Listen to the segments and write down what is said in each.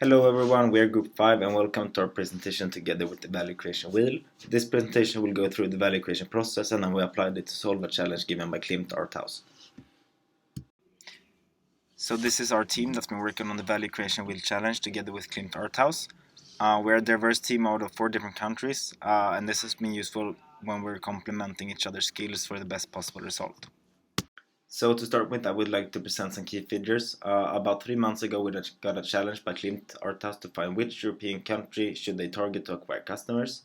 Hello everyone, we are Group 5 and welcome to our presentation together with the Value Creation Wheel. This presentation will go through the value creation process and then we applied it to solve a challenge given by Klimt Art House. So this is our team that's been working on the Value Creation Wheel challenge together with Klimt Art House. We're a diverse team out of 4 different countries and this has been useful when we're complementing each other's skills for the best possible result. So to start with, I would like to present some key figures. About 3 months ago, we got a challenge by Klimt Art House to find which European country should they target to acquire customers.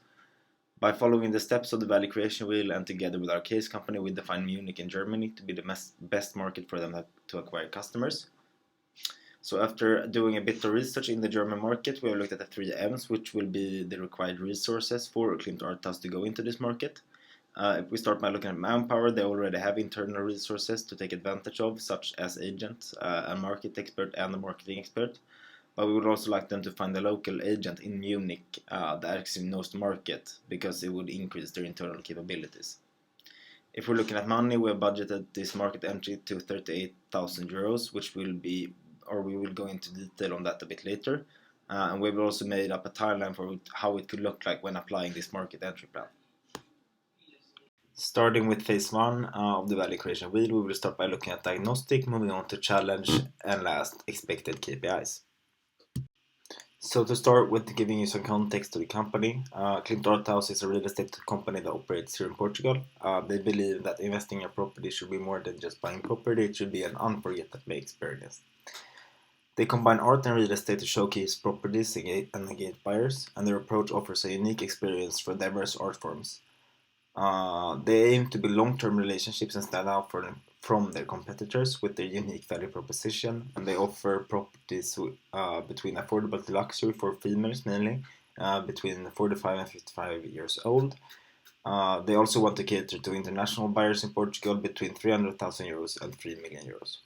By following the steps of the value creation wheel and together with our case company, we defined Munich in Germany to be the best market for them to acquire customers. So after doing a bit of research in the German market, we have looked at the 3 M's, which will be the required resources for Klimt Art House to go into this market. If we start by looking at manpower, they already have internal resources to take advantage of, such as agents, a market expert and a marketing expert. But we would also like them to find a local agent in Munich that actually knows the market, because it would increase their internal capabilities. If we're looking at money, we have budgeted this market entry to 38,000 euros, which will be, or we will go into detail on that a bit later. And we've also made up a timeline for how it could look like when applying this market entry plan. Starting with phase 1 of the value creation wheel, we will start by looking at diagnostic, moving on to challenge, and last, expected KPIs. So to start with giving you some context to the company, Klimt Art House is a real estate company that operates here in Portugal. They believe that investing in a property should be more than just buying property, it should be an unforgettable experience. They combine art and real estate to showcase properties and engage buyers, and their approach offers a unique experience for diverse art forms. They aim to build long-term relationships and stand out from their competitors with their unique value proposition, and they offer properties between affordable to luxury for females mainly, between 45 and 55 years old. They also want to cater to international buyers in Portugal between 300,000 euros and 3 million euros.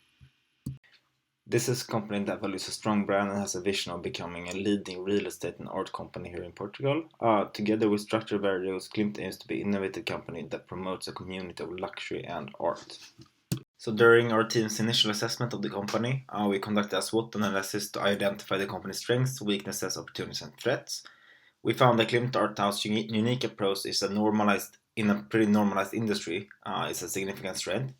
This is a company that values a strong brand and has a vision of becoming a leading real estate and art company here in Portugal. Together with Structure Values, Klimt aims to be an innovative company that promotes a community of luxury and art. So during our team's initial assessment of the company, we conducted a SWOT analysis to identify the company's strengths, weaknesses, opportunities, and threats. We found that Klimt Art House's unique approach is in a pretty normalized industry, is a significant strength.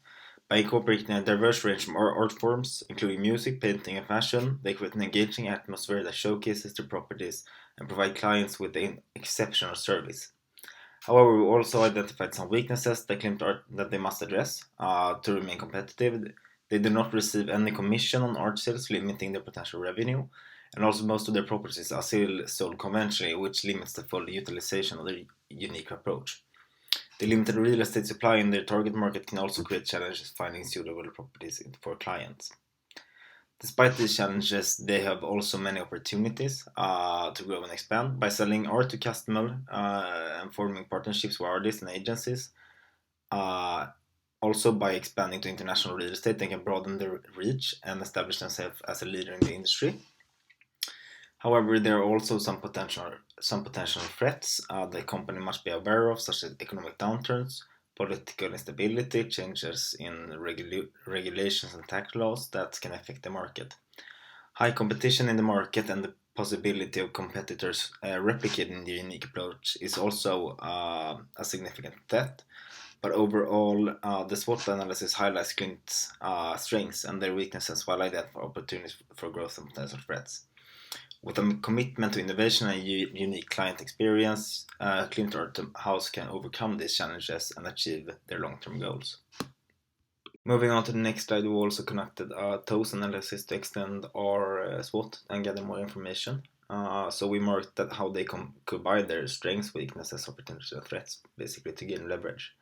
By incorporating a diverse range of art forms, including music, painting, and fashion, they create an engaging atmosphere that showcases their properties and provide clients with an exceptional service. However, we also identified some weaknesses that they must address to remain competitive. They do not receive any commission on art sales, limiting their potential revenue, and also most of their properties are still sold conventionally, which limits the full utilization of their unique approach. The limited real estate supply in their target market can also create challenges finding suitable properties for clients. Despite these challenges, they have also many opportunities to grow and expand by selling art to customers and forming partnerships with artists and agencies. Also by expanding to international real estate, they can broaden their reach and establish themselves as a leader in the industry. However, there are also some potential threats the company must be aware of, such as economic downturns, political instability, changes in regulations and tax laws that can affect the market. High competition in the market and the possibility of competitors replicating the unique approach is also a significant threat. But overall, the SWOT analysis highlights Klimt's strengths and their weaknesses while identifying opportunities for growth and potential threats. With a commitment to innovation and unique client experience, Klimt Art House can overcome these challenges and achieve their long-term goals. Moving on to the next slide, we also conducted a TOES analysis to extend our SWOT and gather more information. So we marked that how they combine their strengths, weaknesses, opportunities, and threats, basically to gain leverage.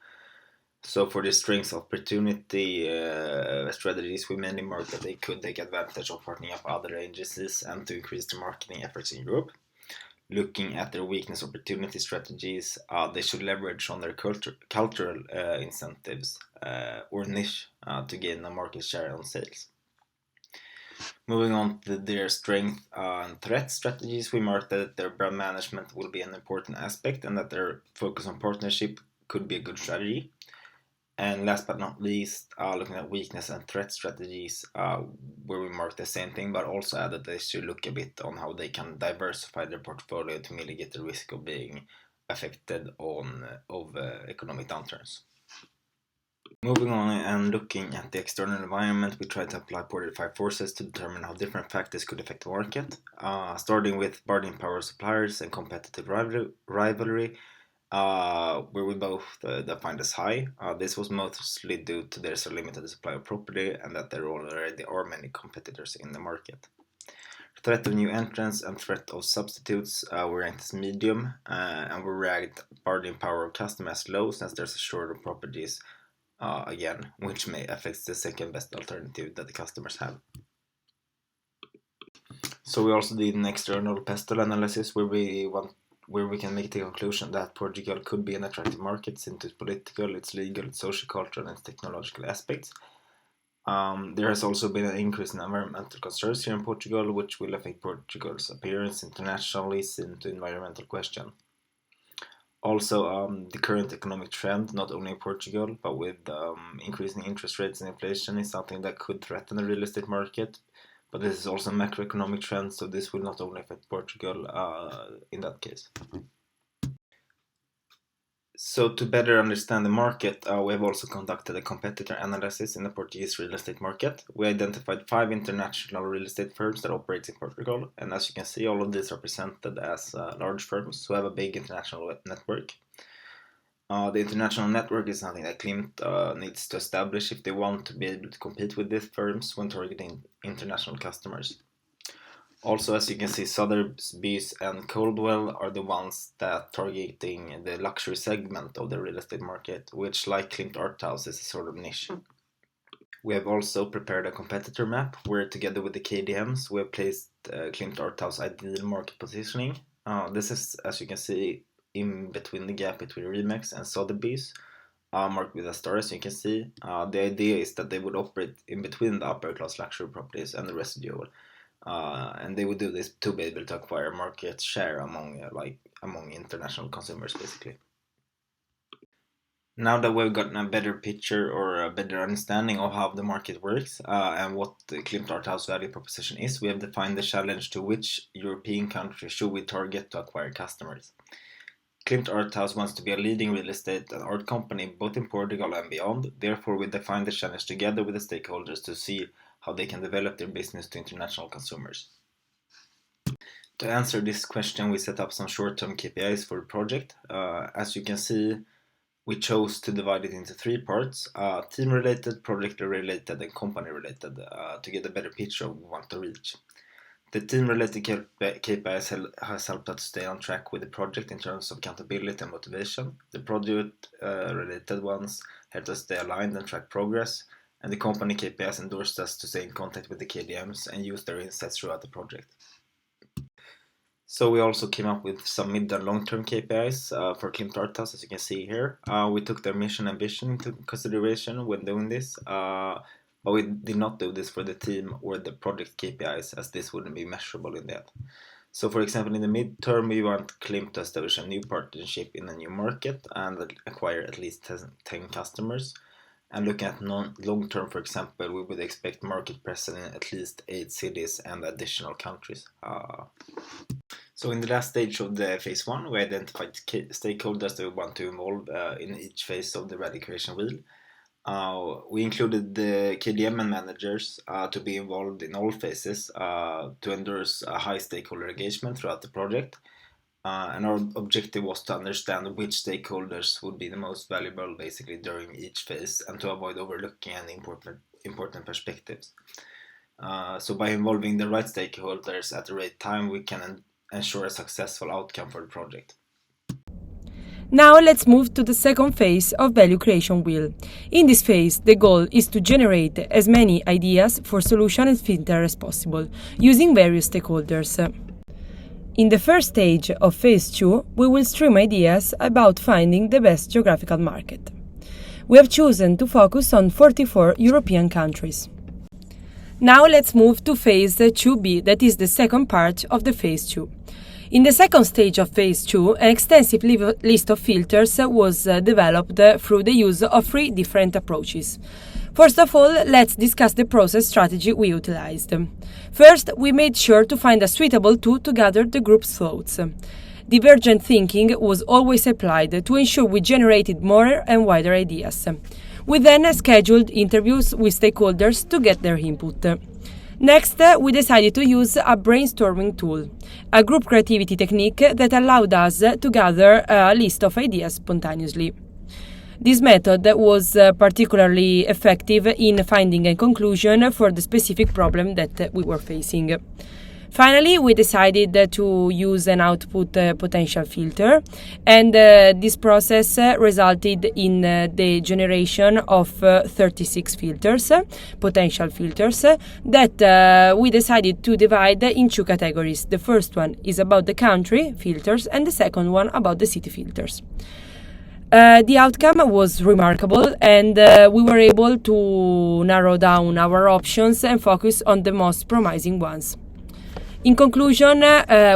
So for the strengths opportunity strategies, we mainly marked that they could take advantage of partnering up other agencies and to increase their marketing efforts in Europe. Looking at their weakness opportunity strategies, they should leverage on their cultural incentives or niche to gain a market share on sales. Moving on to their strength and threat strategies, we marked that their brand management will be an important aspect and that their focus on partnership could be a good strategy. And last but not least, looking at weakness and threat strategies, where we mark the same thing, but also add that they should look a bit on how they can diversify their portfolio to mitigate the risk of being affected of economic downturns. Moving on and looking at the external environment, we try to apply 45 forces to determine how different factors could affect the market, starting with bargaining power of suppliers and competitive rivalry, where we both defined as high. This was mostly due to there's a limited supply of property and that there already are many competitors in the market. Threat of new entrants and threat of substitutes were ranked as medium, and were ranked bargaining power of customers as low, since there's a shortage of properties, again, which may affect the second best alternative that the customers have. So we also did an external pestle analysis where we can make the conclusion that Portugal could be an attractive market since its political, its legal, its social, cultural, and its technological aspects. There has also been an increase in environmental concerns here in Portugal, which will affect Portugal's appearance internationally into environmental question. Also, the current economic trend, not only in Portugal, but with increasing interest rates and inflation, is something that could threaten the real estate market. But this is also a macroeconomic trend, so this will not only affect Portugal in that case. So to better understand the market, we have also conducted a competitor analysis in the Portuguese real estate market. We identified 5 international real estate firms that operate in Portugal, and as you can see, all of these are presented as large firms who have a big international network. The international network is something that Klimt needs to establish if they want to be able to compete with these firms when targeting international customers. Also, as you can see, Sotheby's and Coldwell are the ones that targeting the luxury segment of the real estate market, which, like Klimt Art House, is a sort of niche. We have also prepared a competitor map where, together with the KDMs, we have placed Klimt Art House ideal market positioning. This is, as you can see, in between the gap between Remax and Sotheby's, marked with a star, as you can see. The idea is that they would operate in between the upper class luxury properties and the residual. And they would do this to be able to acquire market share among international consumers, basically. Now that we've gotten a better picture or a better understanding of how the market works and what the Klimt Art House value proposition is, we have defined the challenge to which European country should we target to acquire customers. Klimt Art House wants to be a leading real estate and art company both in Portugal and beyond. Therefore, we defined the challenge together with the stakeholders to see how they can develop their business to international consumers. To answer this question, we set up some short-term KPIs for the project. As you can see, we chose to divide it into 3 parts: team-related, project-related, and company-related, to get a better picture of what we want to reach. The team-related KPIs has helped us stay on track with the project in terms of accountability and motivation. The project-related ones helped us stay aligned and track progress. And the company KPIs endorsed us to stay in contact with the KDMs and use their insights throughout the project. So we also came up with some mid and long-term KPIs for Klimt Art House, as you can see here. We took their mission and vision into consideration when doing this, but we did not do this for the team or the project KPIs, as this wouldn't be measurable in the end. So for example, in the mid-term, we want Klimt to establish a new partnership in a new market and acquire at least 10 customers. And looking at long-term, for example, we would expect market presence in at least 8 cities and additional countries. So in the last stage of the phase 1, we identified stakeholders that we want to involve in each phase of the value creation wheel. We included the KDM and managers to be involved in all phases to endorse a high stakeholder engagement throughout the project. And our objective was to understand which stakeholders would be the most valuable basically during each phase and to avoid overlooking any important perspectives. So by involving the right stakeholders at the right time, we can ensure a successful outcome for the project. Now let's move to the second phase of value creation wheel. In this phase, the goal is to generate as many ideas for solution and filter as possible, using various stakeholders. In the first stage of phase 2, we will stream ideas about finding the best geographical market. We have chosen to focus on 44 European countries. Now let's move to phase 2B, that is the second part of the phase 2. In the second stage of phase 2, an extensive list of filters was developed through the use of 3 different approaches. First of all, let's discuss the process strategy we utilized. First, we made sure to find a suitable tool to gather the group's thoughts. Divergent thinking was always applied to ensure we generated more and wider ideas. We then scheduled interviews with stakeholders to get their input. Next, we decided to use a brainstorming tool, a group creativity technique that allowed us to gather a list of ideas spontaneously. This method was particularly effective in finding a conclusion for the specific problem that we were facing. Finally, we decided to use an output potential filter, and this process resulted in the generation of 36 filters, potential filters, that we decided to divide in 2 categories. The first one is about the country filters, and the second one about the city filters. The outcome was remarkable, and we were able to narrow down our options and focus on the most promising ones. In conclusion,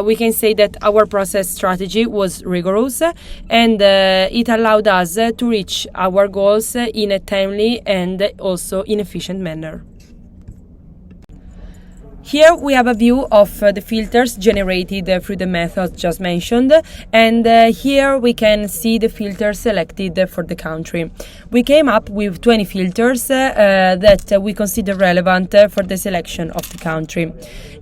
we can say that our process strategy was rigorous, and it allowed us to reach our goals in a timely and also in efficient manner. Here we have a view of the filters generated through the methods just mentioned, and here we can see the filters selected for the country. We came up with 20 filters that we consider relevant for the selection of the country.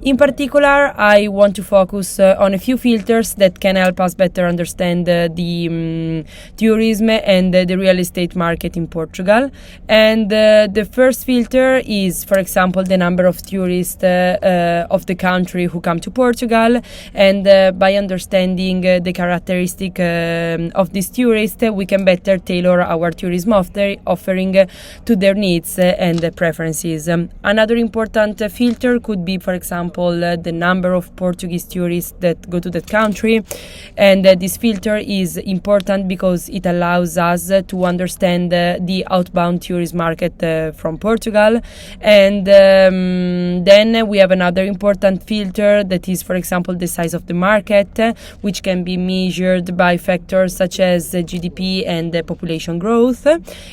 In particular, I want to focus on a few filters that can help us better understand the tourism and the real estate market in Portugal. And the first filter is, for example, the number of tourists of the country who come to Portugal, and by understanding the characteristic of these tourists, we can better tailor our tourism offering to their needs and preferences. Another important filter could be, for example, the number of Portuguese tourists that go to that country, and this filter is important because it allows us to understand the outbound tourist market from Portugal. And then we have another important filter that is, for example, the size of the market, which can be measured by factors such as GDP and population growth,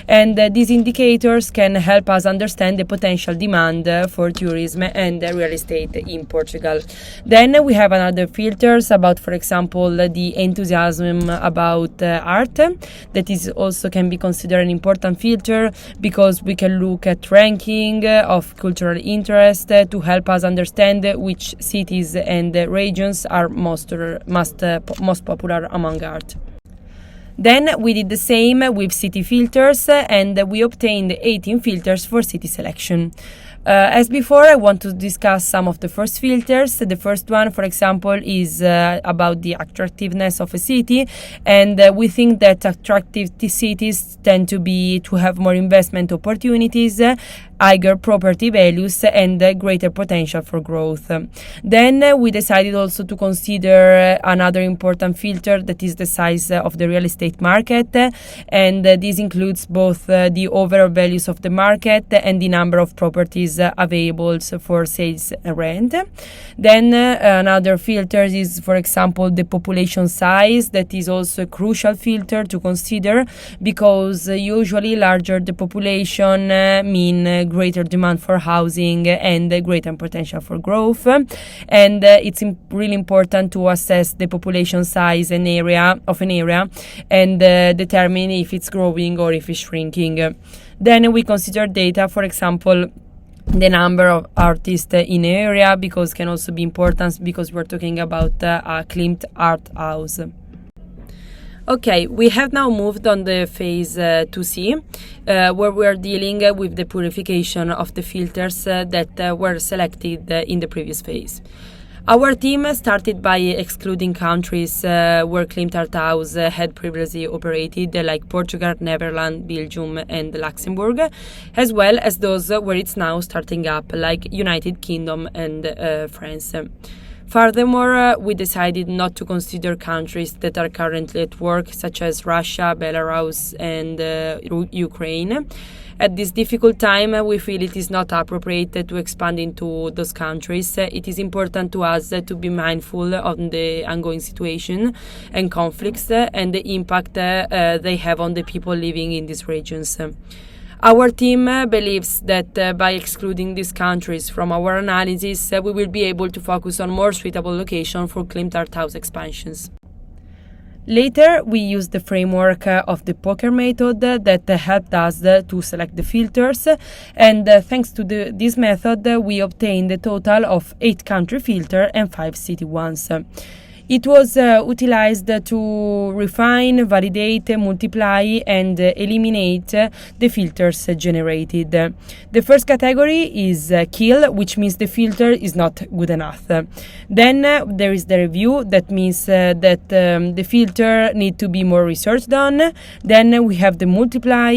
and these indicators can help us understand the potential demand for tourism and real estate in Portugal. Then we have another filters about, for example, the enthusiasm about art. That is also can be considered an important filter because we can look at ranking of cultural interest to help us understand which cities and regions are most popular among art. Then we did the same with city filters, and we obtained 18 filters for city selection. As before, I want to discuss some of the first filters. The first one, for example, is about the attractiveness of a city, and we think that attractive cities tend to have more investment opportunities, higher property values, and greater potential for growth. Then we decided also to consider another important filter, that is the size of the real estate market, and this includes both the overall values of the market and the number of properties available for sales and rent. Then another filter is, for example, the population size. That is also a crucial filter to consider because usually larger the population mean greater demand for housing and greater potential for growth, and it's really important to assess the population size and area and determine if it's growing or if it's shrinking. Then we consider data, for example, the number of artists in the area, because can also be important because we're talking about a Klimt art house. Okay, we have now moved on the phase 2C, where we are dealing with the purification of the filters that were selected in the previous phase. Our team started by excluding countries where Klimt Art House had previously operated, like Portugal, Netherlands, Belgium and Luxembourg, as well as those where it's now starting up, like United Kingdom and France. Furthermore, we decided not to consider countries that are currently at work, such as Russia, Belarus, and Ukraine. At this difficult time, we feel it is not appropriate to expand into those countries. It is important to us to be mindful of the ongoing situation and conflicts and the impact they have on the people living in these regions. Our team believes that by excluding these countries from our analysis, we will be able to focus on more suitable locations for Klimt art house expansions. Later, we used the framework of the poker method that helped us to select the filters, and thanks to this method, we obtained a total of 8 country filters and 5 city ones. It was utilized to refine, validate, multiply, and eliminate the filters generated. The first category is kill, which means the filter is not good enough. Then there is the review, that means that the filter need to be more research done. Then we have the multiply,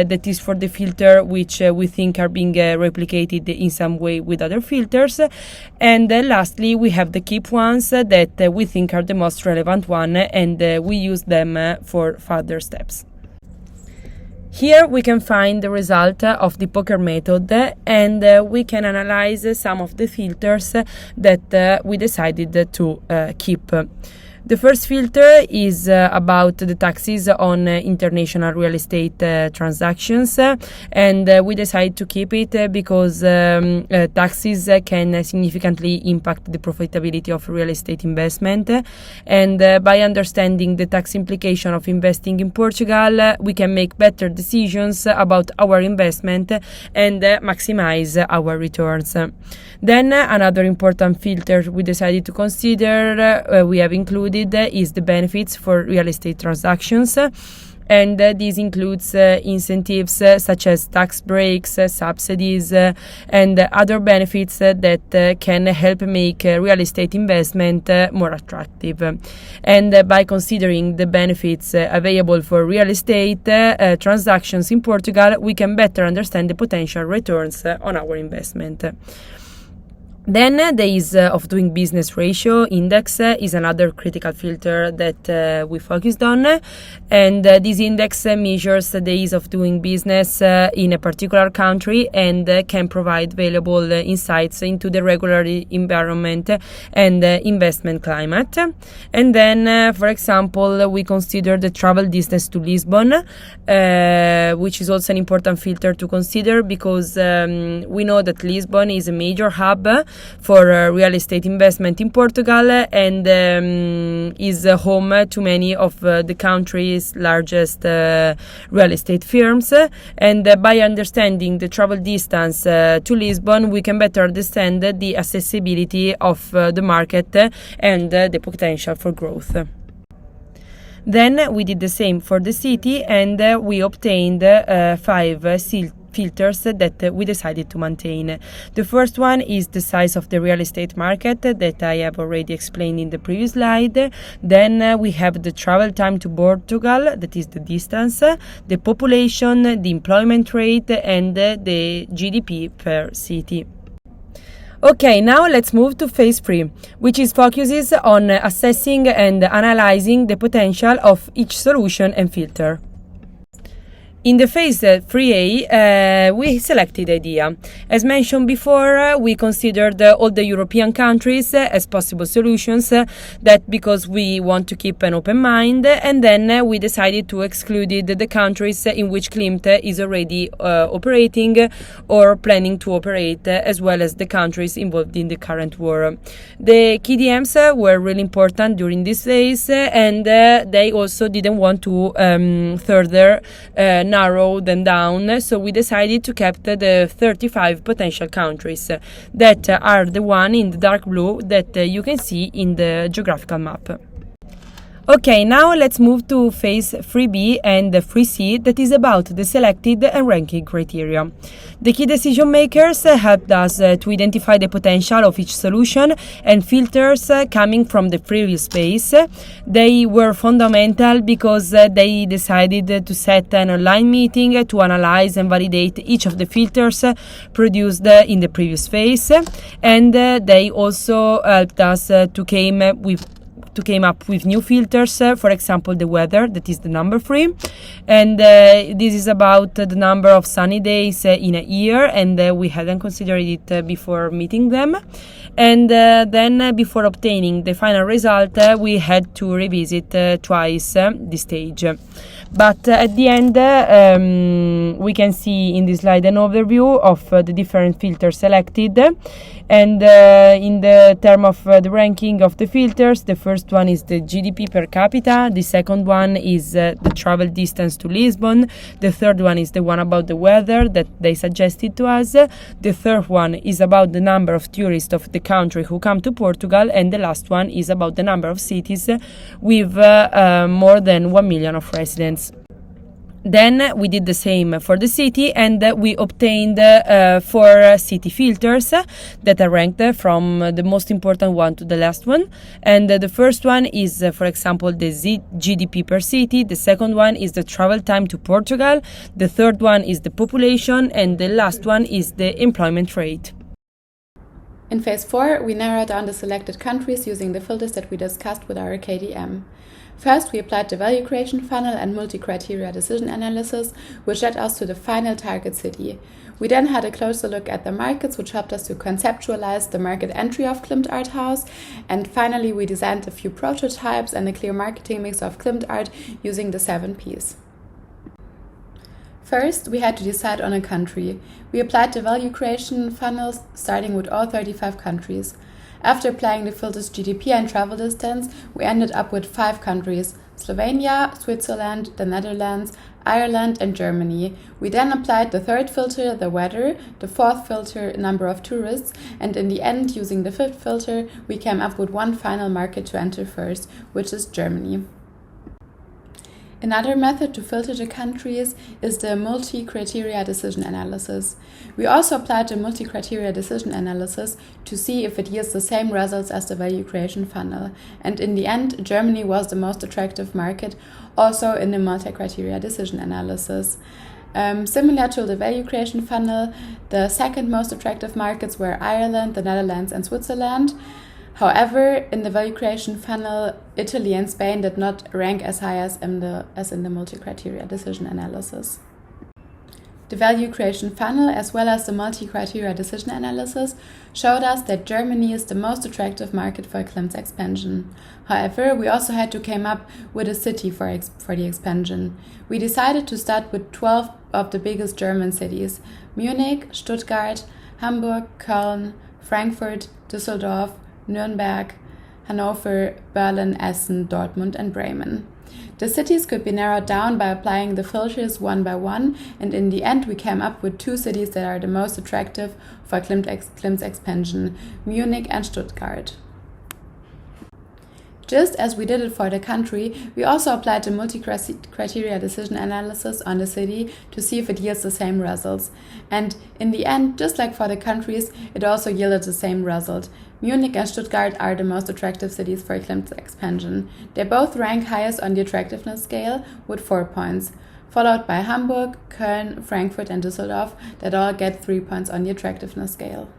that is for the filter which we think are being replicated in some way with other filters. And lastly, we have the keep ones that we think are the most relevant one, and we use them for further steps. Here we can find the result of the poker method, and we can analyze some of the filters that we decided to keep. The first filter is about the taxes on international real estate transactions, and we decided to keep it because taxes can significantly impact the profitability of real estate investment, and by understanding the tax implication of investing in Portugal, we can make better decisions about our investment and maximize our returns. Then another important filter we decided to consider, we have included, is the benefits for real estate transactions, and this includes incentives such as tax breaks, subsidies, and other benefits that can help make real estate investment more attractive. And by considering the benefits available for real estate transactions in Portugal, we can better understand the potential returns on our investment. Then the ease of doing business ratio index is another critical filter that we focused on, and this index measures the ease of doing business in a particular country and can provide valuable insights into the regulatory environment and investment climate. And then, for example, we consider the travel distance to Lisbon, which is also an important filter to consider because we know that Lisbon is a major hub for real estate investment in Portugal and is home to many of the country's largest real estate firms. And by understanding the travel distance to Lisbon, we can better understand the accessibility of the market and the potential for growth. Then we did the same for the city, and we obtained 5 filters that we decided to maintain. The first one is the size of the real estate market that I have already explained in the previous slide. Then we have the travel time to Portugal, that is the distance, the population, the employment rate, and the GDP per city. Okay, now let's move to phase 3, which focuses on assessing and analyzing the potential of each solution and filter. In the phase 3A, we selected idea. As mentioned before, we considered all the European countries as possible solutions, that because we want to keep an open mind, and then we decided to exclude the countries in which Klimt is already operating or planning to operate, as well as the countries involved in the current war. The KDMs were really important during this phase, and they also didn't want to further narrow them down, so we decided to keep the 35 potential countries that are the one in the dark blue that you can see in the geographical map. Okay, now let's move to phase 3B and 3C, that is about the selected and ranking criteria. The key decision makers helped us to identify the potential of each solution and filters coming from the previous phase. They were fundamental because they decided to set an online meeting to analyze and validate each of the filters produced in the previous phase, and they also helped us to came up with new filters, for example the weather, that is the number 3, and this is about the number of sunny days in a year, and we hadn't considered it before meeting them. And then before obtaining the final result, we had to revisit twice this stage. But at the end, we can see in this slide an overview of the different filters selected. And in the term of the ranking of the filters, the first one is the GDP per capita, the second one is the travel distance to Lisbon, the third one is the one about the weather that they suggested to us, the third one is about the number of tourists of the country who come to Portugal, and the last one is about the number of cities with more than 1 million of residents. Then we did the same for the city, and we obtained 4 city filters that are ranked from the most important one to the last one. And the first one is, for example, the GDP per city. The second one is the travel time to Portugal. The third one is the population, and the last one is the employment rate. In phase 4, we narrowed down the selected countries using the filters that we discussed with our KDM. First, we applied the value creation funnel and multi-criteria decision analysis, which led us to the final target city. We then had a closer look at the markets, which helped us to conceptualize the market entry of Klimt Art House. And finally, we designed a few prototypes and a clear marketing mix of Klimt Art using the 7 Ps. First, we had to decide on a country. We applied the value creation funnels, starting with all 35 countries. After applying the filters GDP and travel distance, we ended up with 5 countries: Slovenia, Switzerland, the Netherlands, Ireland, and Germany. We then applied the third filter, the weather, the fourth filter, number of tourists, and in the end, using the fifth filter, we came up with one final market to enter first, which is Germany. Another method to filter the countries is the multi-criteria decision analysis. We also applied the multi-criteria decision analysis to see if it yields the same results as the value creation funnel. And in the end, Germany was the most attractive market, also in the multi-criteria decision analysis. Similar to the value creation funnel, the second most attractive markets were Ireland, the Netherlands, and Switzerland. However, in the value creation funnel, Italy and Spain did not rank as high as in the multi-criteria decision analysis. The value creation funnel, as well as the multi-criteria decision analysis, showed us that Germany is the most attractive market for Klimt's expansion. However, we also had to come up with a city for the expansion. We decided to start with 12 of the biggest German cities: Munich, Stuttgart, Hamburg, Köln, Frankfurt, Düsseldorf, Nuremberg, Hanover, Berlin, Essen, Dortmund, and Bremen. The cities could be narrowed down by applying the filters one by one, and in the end we came up with 2 cities that are the most attractive for Klimt's expansion: Munich and Stuttgart. Just as we did it for the country, we also applied the multi-criteria decision analysis on the city to see if it yields the same results. And in the end, just like for the countries, it also yielded the same result. Munich and Stuttgart are the most attractive cities for Klimt's expansion. They both rank highest on the attractiveness scale with 4 points, followed by Hamburg, Köln, Frankfurt, and Düsseldorf that all get 3 points on the attractiveness scale.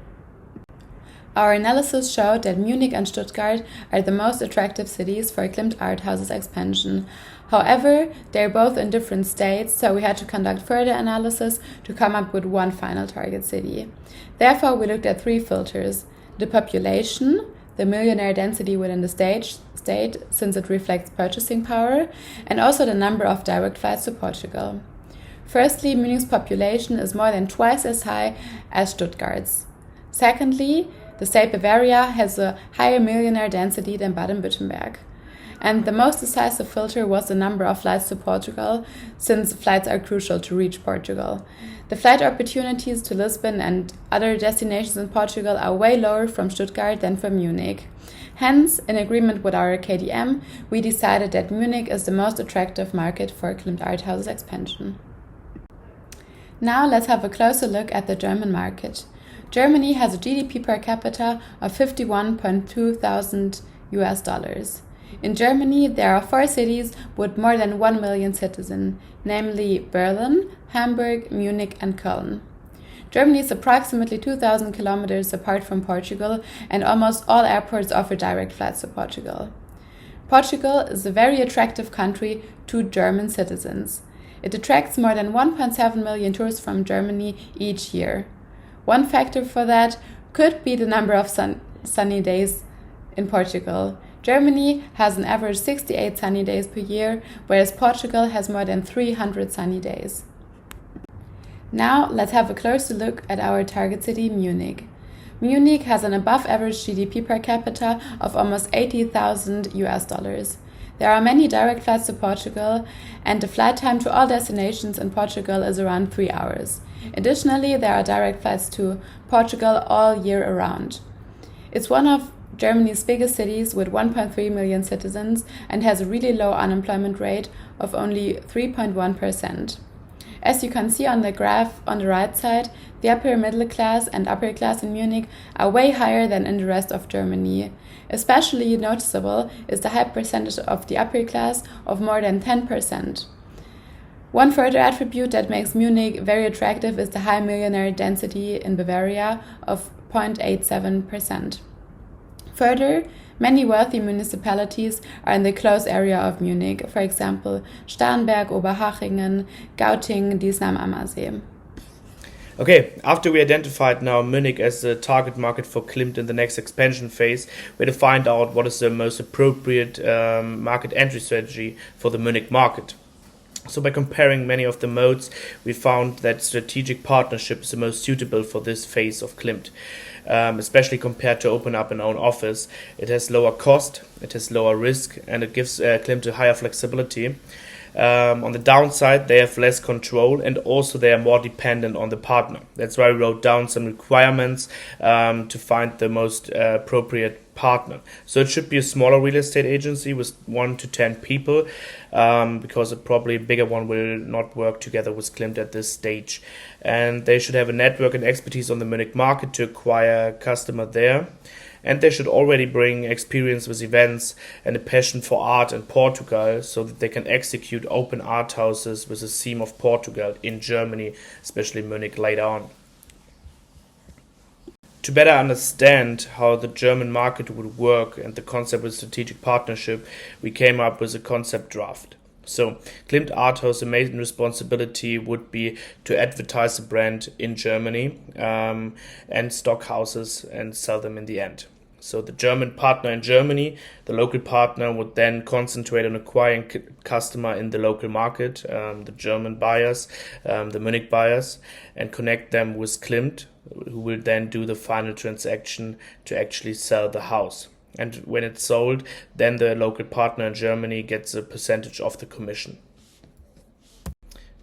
Our analysis showed that Munich and Stuttgart are the most attractive cities for Klimt Art House's expansion. However, they are both in different states, so we had to conduct further analysis to come up with one final target city. Therefore, we looked at 3 filters: the population, the millionaire density within the state, since it reflects purchasing power, and also the number of direct flights to Portugal. Firstly, Munich's population is more than twice as high as Stuttgart's. Secondly, the state Bavaria has a higher millionaire density than Baden-Württemberg. And the most decisive filter was the number of flights to Portugal, since flights are crucial to reach Portugal. The flight opportunities to Lisbon and other destinations in Portugal are way lower from Stuttgart than from Munich. Hence, in agreement with our KDM, we decided that Munich is the most attractive market for Klimt Arthouse's expansion. Now let's have a closer look at the German market. Germany has a GDP per capita of 51.2 thousand US dollars. In Germany, there are 4 cities with more than 1 million citizens, namely Berlin, Hamburg, Munich, and Cologne. Germany is approximately 2,000 kilometers apart from Portugal, and almost all airports offer direct flights to Portugal. Portugal is a very attractive country to German citizens. It attracts more than 1.7 million tourists from Germany each year. One factor for that could be the number of sunny days in Portugal. Germany has an average 68 sunny days per year, whereas Portugal has more than 300 sunny days. Now let's have a closer look at our target city, Munich. Munich has an above average GDP per capita of almost 80,000 US dollars. There are many direct flights to Portugal, and the flight time to all destinations in Portugal is around 3 hours. Additionally, there are direct flights to Portugal all year around. It's one of Germany's biggest cities with 1.3 million citizens and has a really low unemployment rate of only 3.1%. As you can see on the graph on the right side, the upper middle class and upper class in Munich are way higher than in the rest of Germany. Especially noticeable is the high percentage of the upper class of more than 10%. One further attribute that makes Munich very attractive is the high millionaire density in Bavaria of 0.87%. Further, many wealthy municipalities are in the close area of Munich, for example, Starnberg, Oberhachingen, Gauting, Diesnam am Ammersee. Okay, after we identified now Munich as the target market for Klimt in the next expansion phase, we had to find out what is the most appropriate market entry strategy for the Munich market. So by comparing many of the modes, we found that strategic partnership is the most suitable for this phase of Klimt. Especially compared to open up an own office. It has lower cost, it has lower risk, and it gives Klimt a higher flexibility. On the downside, they have less control, and also they are more dependent on the partner. That's why we wrote down some requirements to find the most appropriate partner. So it should be a smaller real estate agency with 1 to 10 people, because probably a bigger one will not work together with Klimt at this stage. And they should have a network and expertise on the Munich market to acquire customer there. And they should already bring experience with events and a passion for art in Portugal, so that they can execute open art houses with the theme of Portugal in Germany, especially Munich later on. To better understand how the German market would work and the concept of strategic partnership, we came up with a concept draft. So, Klimt Arthouse, the main responsibility would be to advertise the brand in Germany and stock houses and sell them in the end. So the German partner in Germany, the local partner would then concentrate on acquiring customer in the local market, the German buyers, the Munich buyers, and connect them with Klimt, who will then do the final transaction to actually sell the house. And when it's sold, then the local partner in Germany gets a percentage of the commission.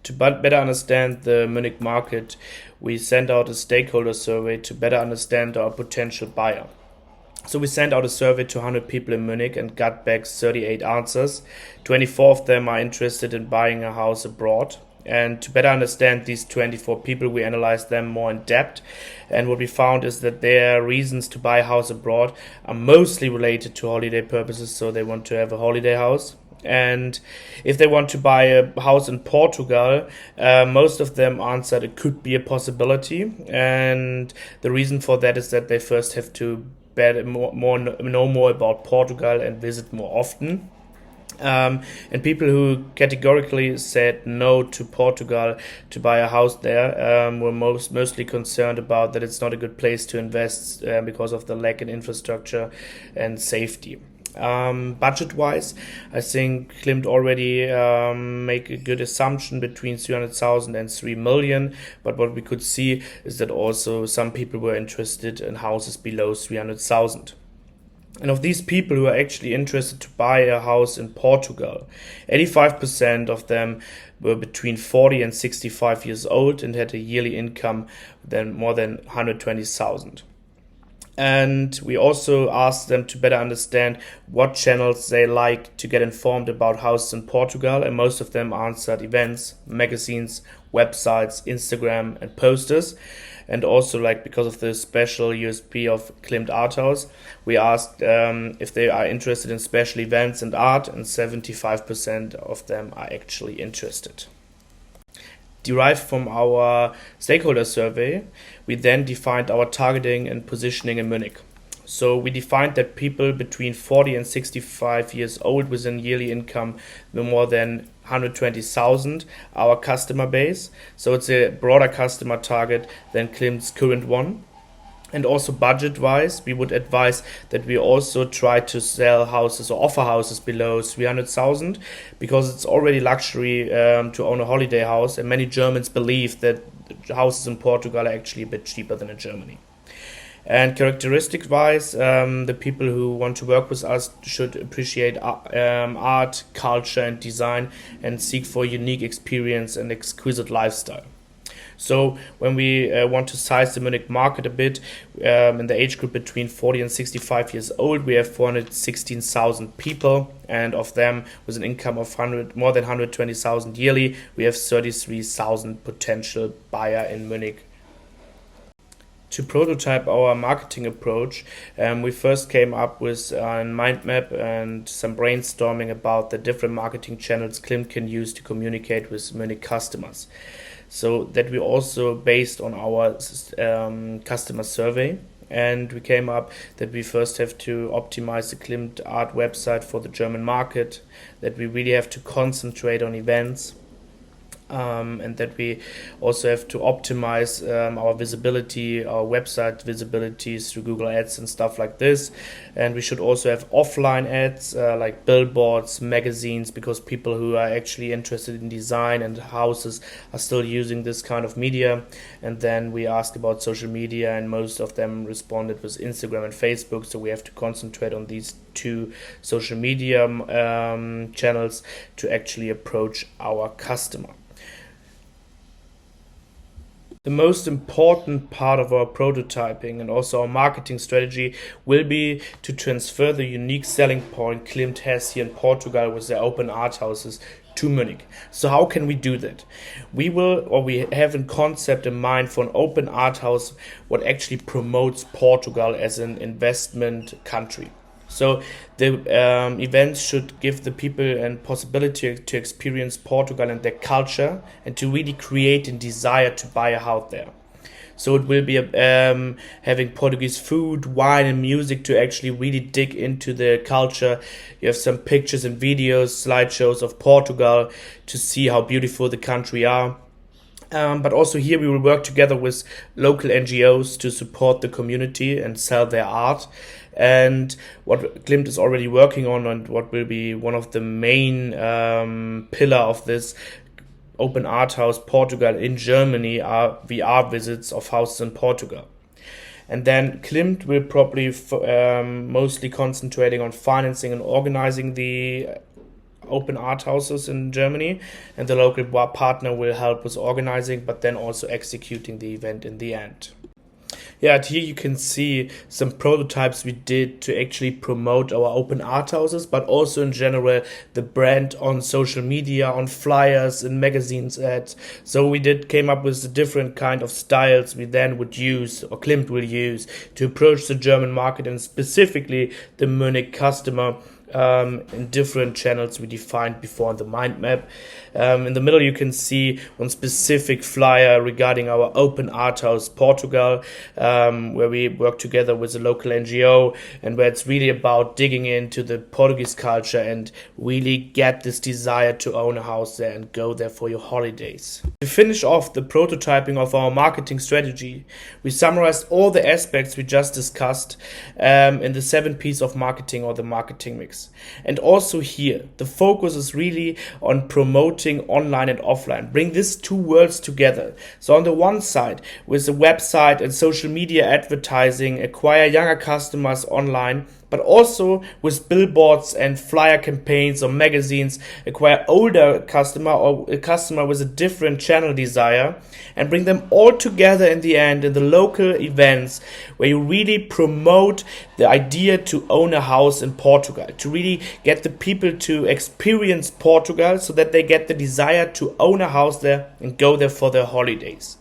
To better understand the Munich market, we sent out a stakeholder survey to better understand our potential buyer. So we sent out a survey to 100 people in Munich and got back 38 answers. 24 of them are interested in buying a house abroad. And to better understand these 24 people, we analyzed them more in depth. And what we found is that their reasons to buy a house abroad are mostly related to holiday purposes. So they want to have a holiday house. And if they want to buy a house in Portugal, most of them answered it could be a possibility. And the reason for that is that they first have to know more about Portugal and visit more often. And people who categorically said no to Portugal to buy a house there were mostly concerned about that it's not a good place to invest because of the lack in infrastructure and safety. Budget-wise, I think Klimt already make a good assumption between 300,000 and 3 million, but what we could see is that also some people were interested in houses below 300,000. And of these people who are actually interested to buy a house in Portugal, 85% of them were between 40 and 65 years old and had a yearly income more than 120,000. And we also asked them to better understand what channels they like to get informed about houses in Portugal, and most of them answered events, magazines, websites, Instagram, and posters. And also, because of the special USP of Klimt Art House, we asked if they are interested in special events and art, and 75% of them are actually interested. Derived from our stakeholder survey, we then defined our targeting and positioning in Munich. So we defined that people between 40 and 65 years old with a yearly income no more than 120,000, our customer base. So it's a broader customer target than Klimt's current one. And also budget-wise, we would advise that we also try to sell houses or offer houses below 300,000, because it's already luxury to own a holiday house, and many Germans believe that houses in Portugal are actually a bit cheaper than in Germany. And characteristic-wise, the people who want to work with us should appreciate art, culture, and design, and seek for unique experience and exquisite lifestyle. So when we want to size the Munich market a bit, in the age group between 40 and 65 years old, we have 416,000 people, and of them with an income of more than 120,000 yearly, we have 33,000 potential buyer in Munich. To prototype our marketing approach, we first came up with a mind map and some brainstorming about the different marketing channels Klimt can use to communicate with Munich customers. So that we also based on our customer survey, and we came up that we first have to optimize the Klimt art website for the German market, that we really have to concentrate on events, and that we also have to optimize our visibility, our website visibilities through Google Ads and stuff like this. And we should also have offline ads like billboards, magazines, because people who are actually interested in design and houses are still using this kind of media. And then we asked about social media, and most of them responded with Instagram and Facebook, so we have to concentrate on these two social media channels to actually approach our customer. The most important part of our prototyping and also our marketing strategy will be to transfer the unique selling point Klimt has here in Portugal with their open art houses to Munich. So how can we do that? We have a concept in mind for an open art house what actually promotes Portugal as an investment country. So the events should give the people a possibility to experience Portugal and their culture, and to really create a desire to buy a house there. So it will be having Portuguese food, wine, and music to actually really dig into the culture. You have some pictures and videos, slideshows of Portugal to see how beautiful the country are. But also here we will work together with local NGOs to support the community and sell their art. And what Klimt is already working on, and what will be one of the main pillar of this open art house Portugal in Germany, are VR visits of houses in Portugal. And then Klimt will probably mostly concentrating on financing and organizing the open art houses in Germany, and the local partner will help with organizing, but then also executing the event in the end. Yeah, here you can see some prototypes we did to actually promote our open art houses, but also in general the brand on social media, on flyers, in magazines ads. So we came up with the different kind of styles we then would use, or Klimt will use, to approach the German market, and specifically the Munich customer, in different channels we defined before in the mind map. In the middle you can see one specific flyer regarding our open art house Portugal, where we work together with a local NGO, and where it's really about digging into the Portuguese culture and really get this desire to own a house there and go there for your holidays. To finish off the prototyping of our marketing strategy, we summarized all the aspects we just discussed in the 7 P's of marketing, or the marketing mix. And also here, the focus is really on promoting online and offline. Bring these two worlds together. So on the one side, with the website and social media advertising, acquire younger customers online, but also with billboards and flyer campaigns or magazines, acquire older customer or a customer with a different channel desire and bring them all together in the end in the local events where you really promote the idea to own a house in Portugal, to really get the people to experience Portugal so that they get the desire to own a house there and go there for their holidays.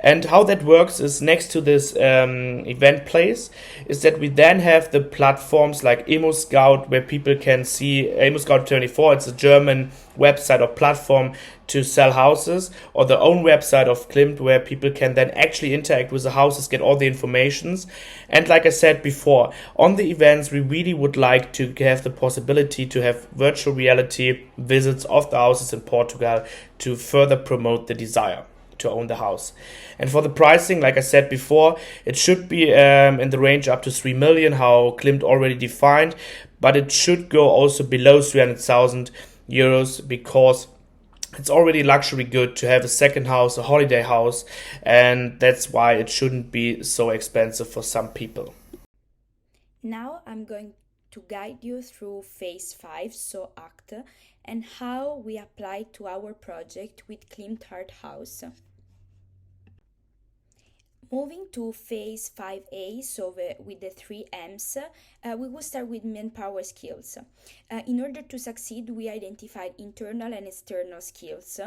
And how that works is next to this event place is that we then have the platforms like ImmoScout where people can see ImmoScout24. It's a German website or platform to sell houses, or the own website of Klimt where people can then actually interact with the houses, get all the informations. And like I said before, on the events we really would like to have the possibility to have virtual reality visits of the houses in Portugal to further promote the desire to own the house. And for the pricing, like I said before, it should be in the range up to 3 million, how Klimt already defined, but it should go also below 300,000 euros because it's already luxury good to have a second house, a holiday house, and that's why it shouldn't be so expensive for some people. Now I'm going to guide you through phase 5, so act, and how we apply to our project with Klimt Art House. Moving to phase 5A, so with the 3 M's, we will start with manpower skills. In order to succeed, we identified internal and external skills.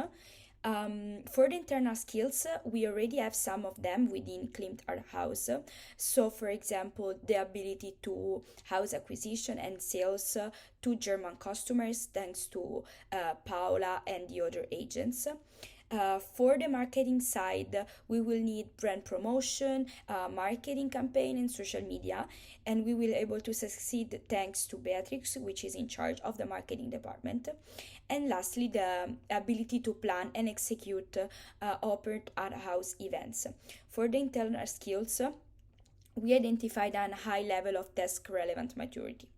For the internal skills, we already have some of them within Klimt Art House. So, for example, the ability to house acquisition and sales to German customers, thanks to Paula and the other agents. For the marketing side, we will need brand promotion, marketing campaign and social media, and we will be able to succeed thanks to Beatrix, which is in charge of the marketing department. And lastly, the ability to plan and execute open art house events. For the internal skills, we identified a high level of task relevant maturity.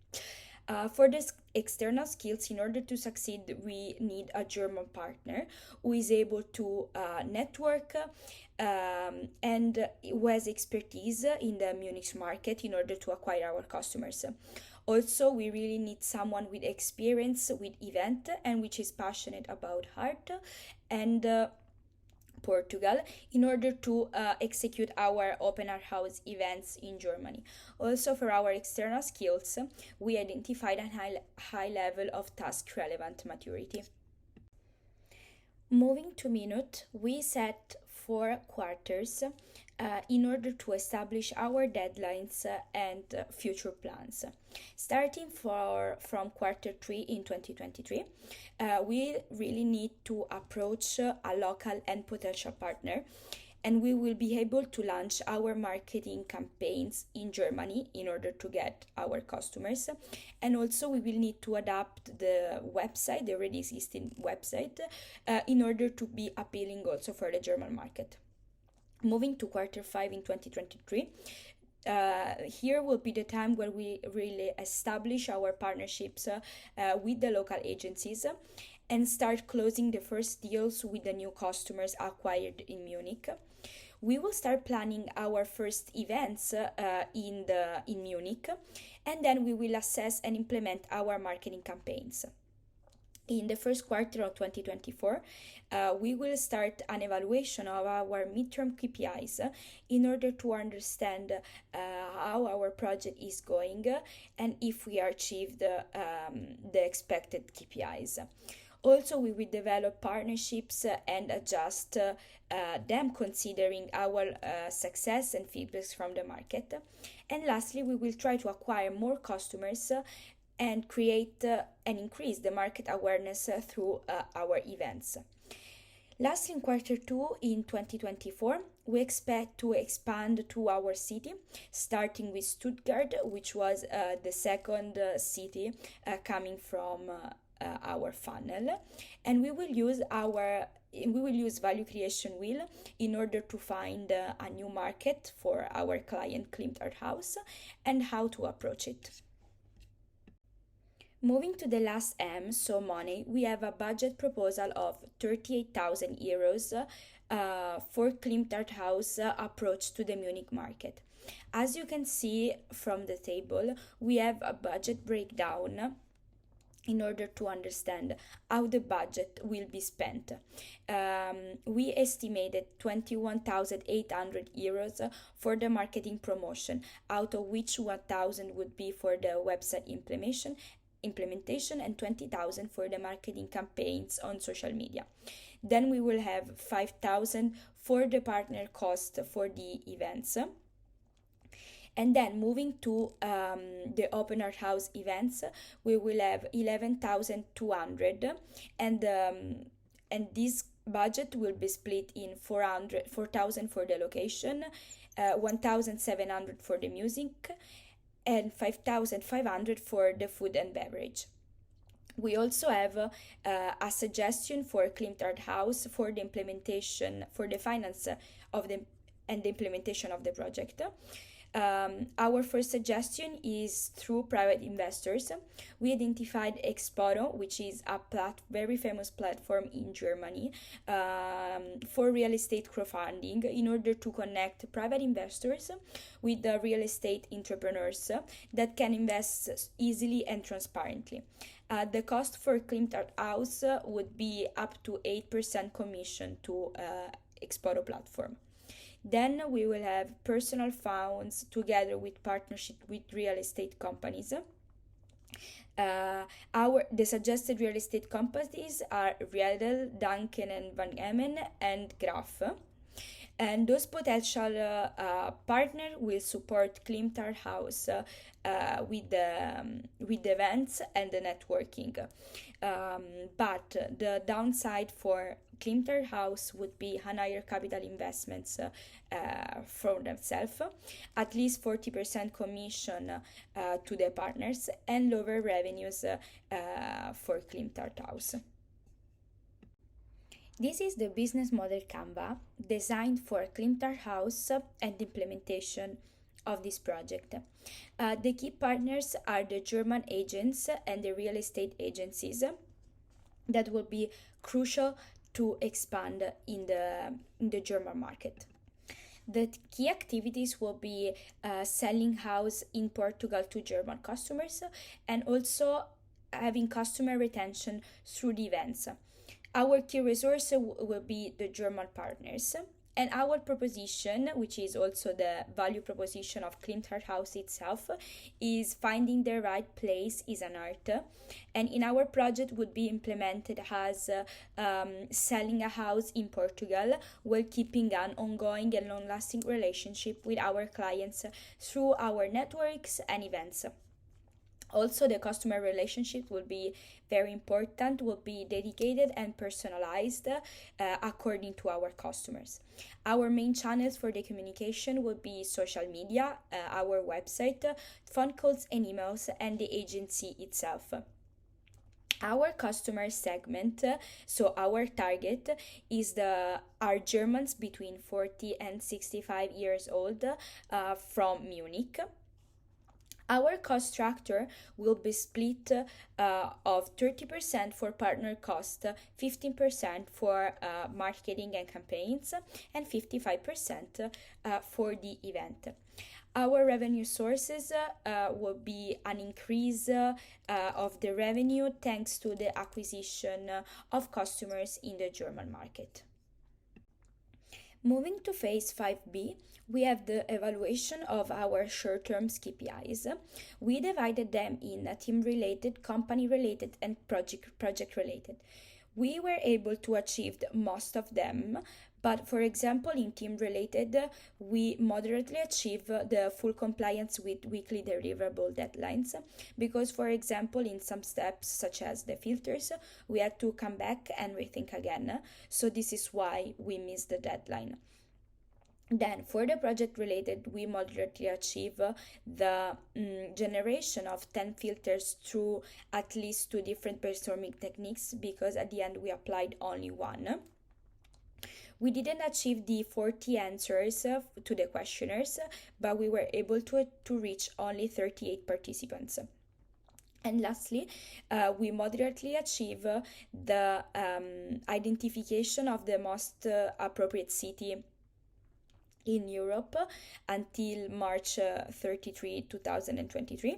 For the external skills, in order to succeed, we need a German partner who is able to network and who has expertise in the Munich market in order to acquire our customers. Also, we really need someone with experience with event and which is passionate about art and Portugal in order to execute our open art house events in Germany. Also, for our external skills, we identified a high level of task relevant maturity. Moving to minute, we set 4 quarters in order to establish our deadlines and future plans. Starting from quarter 3 in 2023, we really need to approach a local and potential partner, and we will be able to launch our marketing campaigns in Germany in order to get our customers. And also we will need to adapt the website, the already existing website, in order to be appealing also for the German market. Moving to quarter 5 in 2023, here will be the time where we really establish our partnerships with the local agencies and start closing the first deals with the new customers acquired in Munich. We will start planning our first events in Munich, and then we will assess and implement our marketing campaigns. In the first quarter of 2024, we will start an evaluation of our midterm KPIs in order to understand how our project is going and if we achieved the expected KPIs. Also, we will develop partnerships and adjust them considering our success and feedbacks from the market. And lastly, we will try to acquire more customers and create and increase the market awareness through our events. Lastly, in quarter 2 in 2024, we expect to expand to our city, starting with Stuttgart, which was the second city coming from our funnel, and we will use value creation wheel in order to find a new market for our client Klimt Art House and how to approach it. Moving to the last M, so money, we have a budget proposal of 38,000 euros for Klimt Art House approach to the Munich market. As you can see from the table, we have a budget breakdown in order to understand how the budget will be spent. We estimated 21,800 euros for the marketing promotion, out of which 1,000 would be for the website implementation and 20,000 for the marketing campaigns on social media. Then we will have 5,000 for the partner cost for the events. And then moving to the open art house events, we will have 11,200, and this budget will be split in 4,000 for the location, 1,700 for the music, and 5,500 for the food and beverage. We also have a suggestion for Klimt Art House for the implementation, for the finance of the and the implementation of the project. Our first suggestion is through private investors. We identified Exporo, which is a very famous platform in Germany for real estate crowdfunding, in order to connect private investors with the real estate entrepreneurs that can invest easily and transparently. The cost for Klimt Art House would be up to 8% commission to Exporo platform. Then we will have personal funds together with partnership with real estate companies. The suggested real estate companies are Riedel, Duncan and Van Emmen and Graf. And those potential partners will support Klimt Art House with the events and the networking. But the downside for Klimt Art House would be higher capital investments from themselves, at least 40% commission to the partners, and lower revenues for Klimt Art House. This is the business model Canva designed for Klimt Art House and implementation of this project. The key partners are the German agents and the real estate agencies that will be crucial to expand in the German market. The key activities will be selling house in Portugal to German customers, and also having customer retention through the events. Our key resource will be the German partners, and our proposition, which is also the value proposition of Klimt Art House itself, is finding the right place is an art. And in our project would be implemented as selling a house in Portugal while keeping an ongoing and long-lasting relationship with our clients through our networks and events. Also, the customer relationship will be very important, will be dedicated and personalized according to our customers. Our main channels for the communication will be social media, our website, phone calls and emails, and the agency itself. Our customer segment, so our target, are Germans between 40 and 65 years old from Munich. Our cost structure will be split of 30% for partner cost, 15% for marketing and campaigns, and 55% for the event. Our revenue sources will be an increase of the revenue thanks to the acquisition of customers in the German market. Moving to phase 5B, we have the evaluation of our short-term KPIs. We divided them in team-related, company-related, and project-related. We were able to achieve most of them, but for example, in team-related, we moderately achieve the full compliance with weekly deliverable deadlines, because for example, in some steps, such as the filters, we had to come back and rethink again, so this is why we missed the deadline. Then for the project related, we moderately achieve the generation of 10 filters through at least 2 different brainstorming techniques, because at the end we applied only one. We didn't achieve the 40 answers to the questionnaires, but we were able to reach only 38 participants. And lastly, we moderately achieve the identification of the most appropriate city in Europe until March 33, 2023.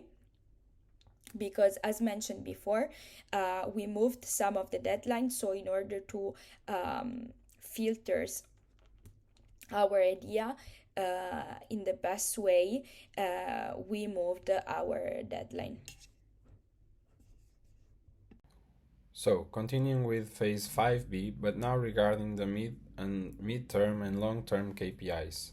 Because as mentioned before, we moved some of the deadlines, so in order to filters our idea in the best way, we moved our deadline. So, continuing with phase 5B, but now regarding the midterm and long-term KPIs.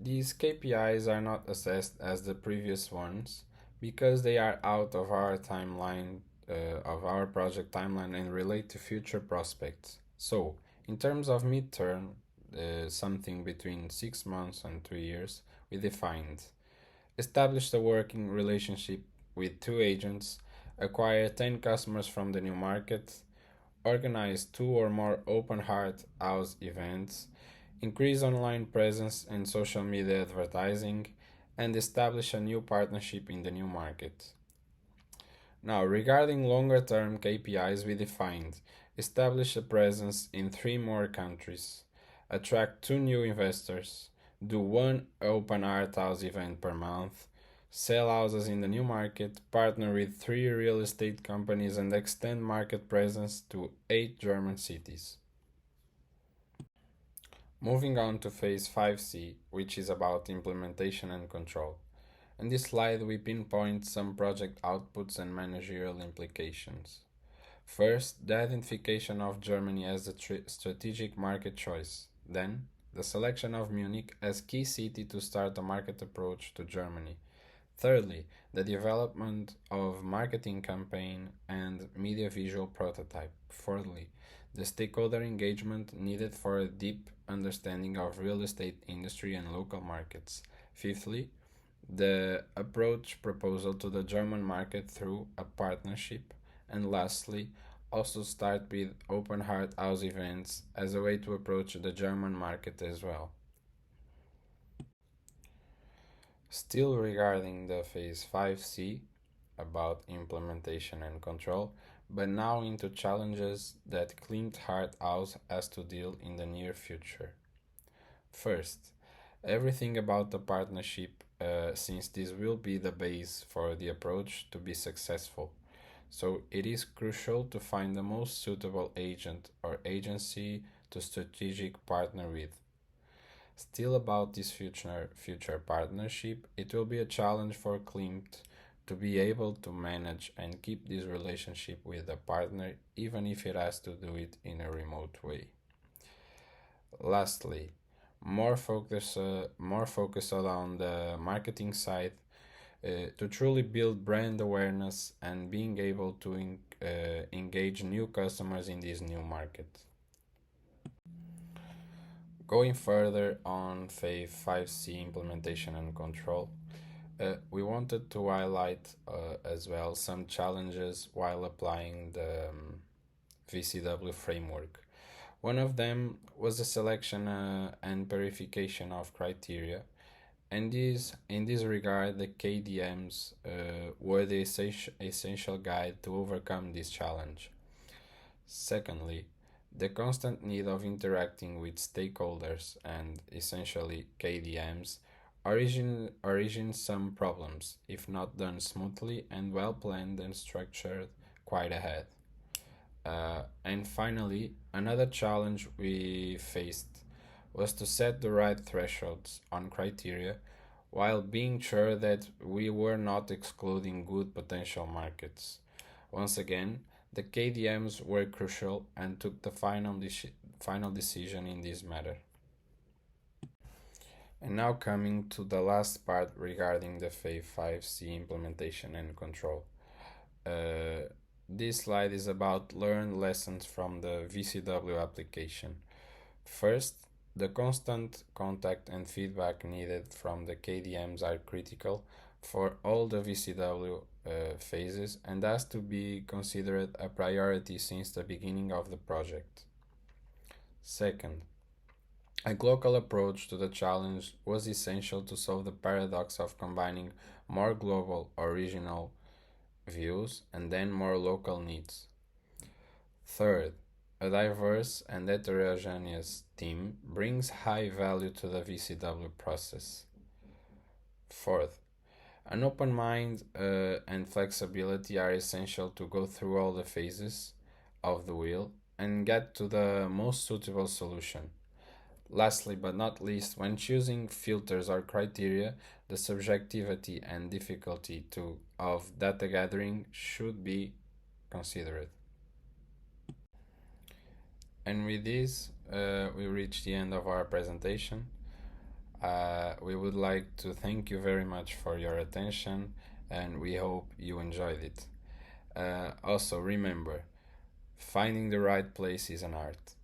These KPIs are not assessed as the previous ones because they are out of our timeline, of our project timeline, and relate to future prospects. So, in terms of midterm, something between 6 months and 3 years, we defined establish a working relationship with 2 agents, acquire 10 customers from the new market, organize 2 or more open heart house events, increase online presence and social media advertising, and establish a new partnership in the new market. Now, regarding longer term KPIs, we defined establish a presence in 3 more countries, attract 2 new investors, do 1 open art house event per month, sell houses in the new market, partner with 3 real estate companies, and extend market presence to 8 German cities. Moving on to phase 5C, which is about implementation and control. In this slide, we pinpoint some project outputs and managerial implications. First, the identification of Germany as a strategic market choice. Then, the selection of Munich as key city to start a market approach to Germany. Thirdly, the development of marketing campaign and media visual prototype. Fourthly, the stakeholder engagement needed for a deep understanding of real estate industry and local markets. Fifthly, the approach proposal to the German market through a partnership. And lastly, also start with open heart house events as a way to approach the German market as well. Still regarding the phase 5C about implementation and control, but now into challenges that Klimt Heart House has to deal in the near future. First, everything about the partnership, since this will be the base for the approach to be successful. So it is crucial to find the most suitable agent or agency to strategic partner with. Still about this future partnership, it will be a challenge for Klimt to be able to manage and keep this relationship with a partner even if it has to do it in a remote way. Lastly, more focus on the marketing side to truly build brand awareness and being able to engage new customers in this new market. Going further on phase 5C implementation and control, we wanted to highlight as well some challenges while applying the VCW framework. One of them was the selection and verification of criteria, and in this regard, the KDMs were the essential guide to overcome this challenge. Secondly, the constant need of interacting with stakeholders and essentially KDMs origins some problems if not done smoothly and well planned and structured quite ahead. And finally, another challenge we faced was to set the right thresholds on criteria while being sure that we were not excluding good potential markets. Once again, the KDMs were crucial and took the final decision in this matter. And now coming to the last part regarding the phase 5C implementation and control. This slide is about learned lessons from the VCW application. First, the constant contact and feedback needed from the KDMs are critical for all the VCW phases and has to be considered a priority since the beginning of the project. Second, a global approach to the challenge was essential to solve the paradox of combining more global or regional views and then more local needs. Third, A diverse and heterogeneous team brings high value to the VCW process. Fourth, an open mind and flexibility are essential to go through all the phases of the wheel and get to the most suitable solution. Lastly, but not least, when choosing filters or criteria, the subjectivity and difficulty of data gathering should be considered. And with this, we reach the end of our presentation. We would like to thank you very much for your attention, and we hope you enjoyed it. Also, remember, finding the right place is an art.